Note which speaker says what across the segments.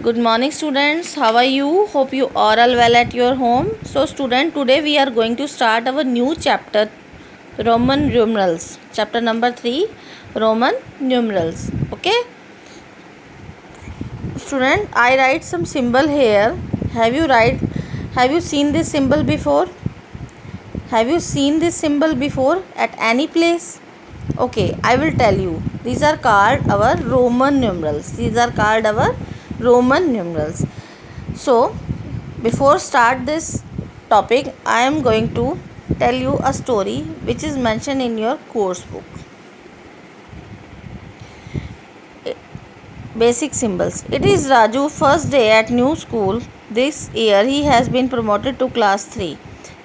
Speaker 1: Good morning students, how are you? Hope you are all well at your home. So student, today we are going to start our new chapter, Roman numerals. Chapter number 3, Roman numerals. Okay? Student, I write some symbol here. Have you seen this symbol before? Have you seen this symbol before at any place? Okay, I will tell you. These are called our Roman numerals. So, before start this topic, I am going to tell you a story which is mentioned in your course book. Basic symbols. It is Raju first day at new school. This year he has been promoted to class 3.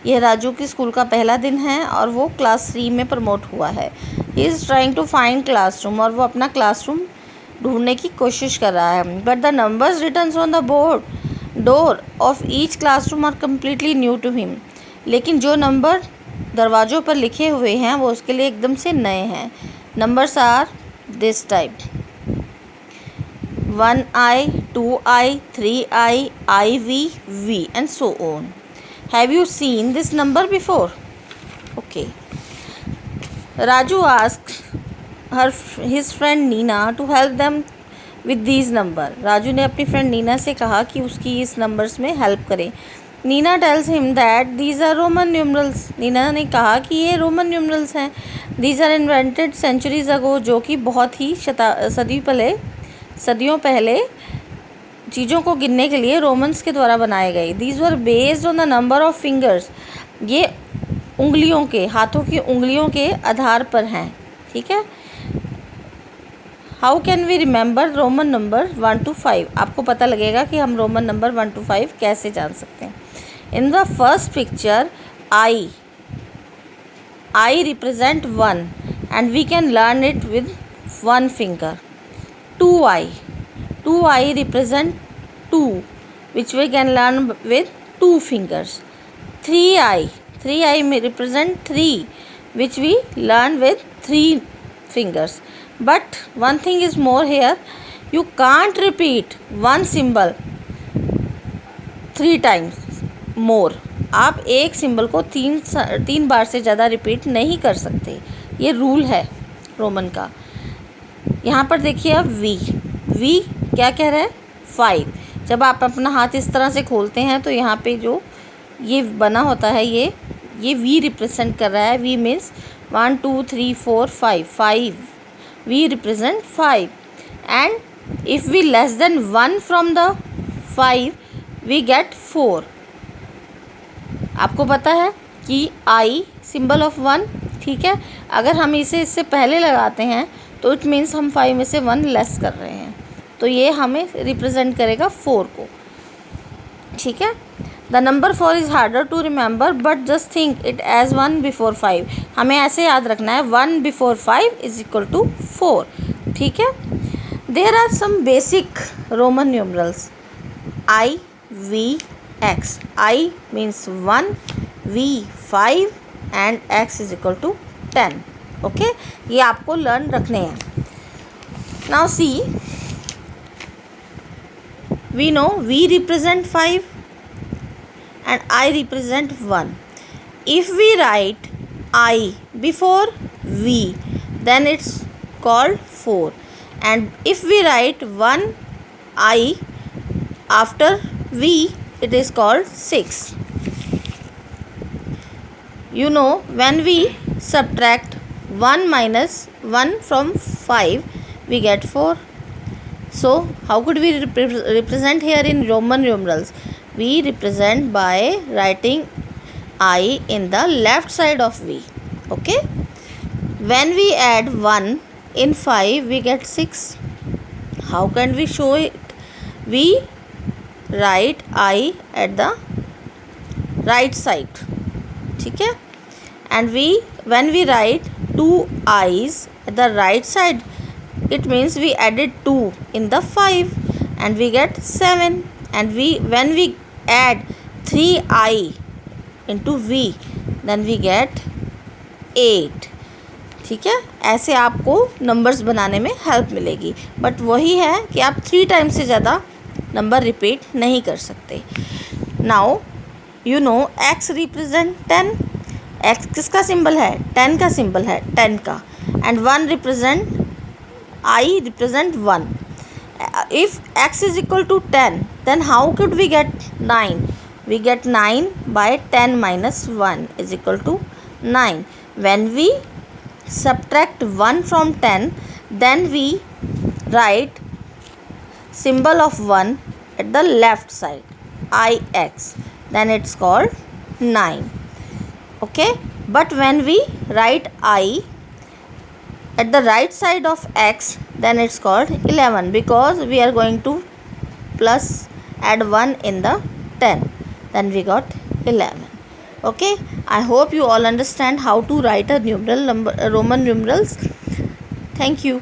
Speaker 1: यह राजू की school का पहला दिन है और वो class 3 में promote हुआ है. He is trying to find classroom और वो अपना क्लासरूम ढूंढने की कोशिश कर रहा है. But the numbers written on the board door of each classroom are completely new to him. लेकिन जो नंबर दरवाज़ों पर लिखे हुए हैं वो उसके लिए एकदम से नए हैं. Numbers are this type: 1I, 2I, 3I, IV, V and so on. Have you seen this number before? Okay. Raju asked his friend Neena to help them with these number. Raju ने अपनी फ्रेंड नीना से कहा कि उसकी इस numbers में help करें. Neena tells him that these are Roman numerals. Neena ने कहा कि ये रोमन न्यूमरल्स हैं. These are invented centuries ago, जो कि बहुत ही सदियों पहले चीज़ों को गिनने के लिए रोमन्स के द्वारा बनाए गए. These were based on the number of fingers. ये उंगलियों के, हाथों की उंगलियों के आधार पर हैं. ठीक है. How can we remember Roman number 1 to 5? आपको पता लगेगा कि हम रोमन नंबर 1 to 5 कैसे जान सकते हैं. In the first picture I represent 1 and we can learn it with 1 finger. 2I represent 2, which we can learn with 2 fingers. 3I may represent 3, which we learn with 3 fingers. But one thing is more here, you can't repeat one symbol 3 times more. आप एक symbol को तीन बार से ज़्यादा repeat नहीं कर सकते. ये रूल है रोमन का. यहाँ पर देखिए अब वी क्या कह रहा है? 5. जब आप अपना हाथ इस तरह से खोलते हैं तो यहाँ पे जो ये बना होता है ये वी रिप्रेजेंट कर रहा है. V means 1 2 3 4 5. V represent 5 and if we less then 1 from the 5 we get 4. आपको पता है कि आई सिंबल ऑफ 1. ठीक है. अगर हम इससे पहले लगाते हैं तो इट मीन्स हम 5 में से 1 लेस कर रहे हैं, तो ये हमें रिप्रेजेंट करेगा 4 को. ठीक है. The number 4 is harder to remember but just think it as 1 before 5. हमें ऐसे याद रखना है 1 बिफोर 5 इज इक्वल टू 4. ठीक है. There are some basic Roman numerals I, V, X. I means 1, V 5 and X is equal to 10. Okay. ये आपको learn रखने हैं. Now see, we know V represent 5 and I represent 1. If we write I before V, then it's called 4. And if we write 1 I after V, it is called 6. You know, when we subtract 1 minus 1 from 5, we get 4. So, how could we represent here in Roman numerals? We represent by writing I in the left side of V. Okay. When we add 1 in 5, we get 6. How can we show it? We write I at the right side. ठीक है. And when we write 2 I's at the right side, it means we added 2 in the 5 and we get 7. And when we add 3I into V, then we get 8. ठीक है. ऐसे आपको numbers बनाने में help मिलेगी. But वही है कि आप 3 टाइम्स से ज़्यादा नंबर रिपीट नहीं कर सकते. Now you know x represent 10. x किसका सिंबल है? 10 का सिंबल है, 10 का. And 1 represent, I represent 1. If x is equal to 10, then how could we get 9? We get 9 by 10 minus 1 is equal to 9. When we subtract 1 from 10, then we write symbol of 1 at the left side, ix. Then it's called 9. Okay? But when we write I at the right side of x, then it's called 11, because we are going to plus add 1 in the 10. Then we got 11. Okay, I hope you all understand how to write a numeral number, Roman numerals. Thank you.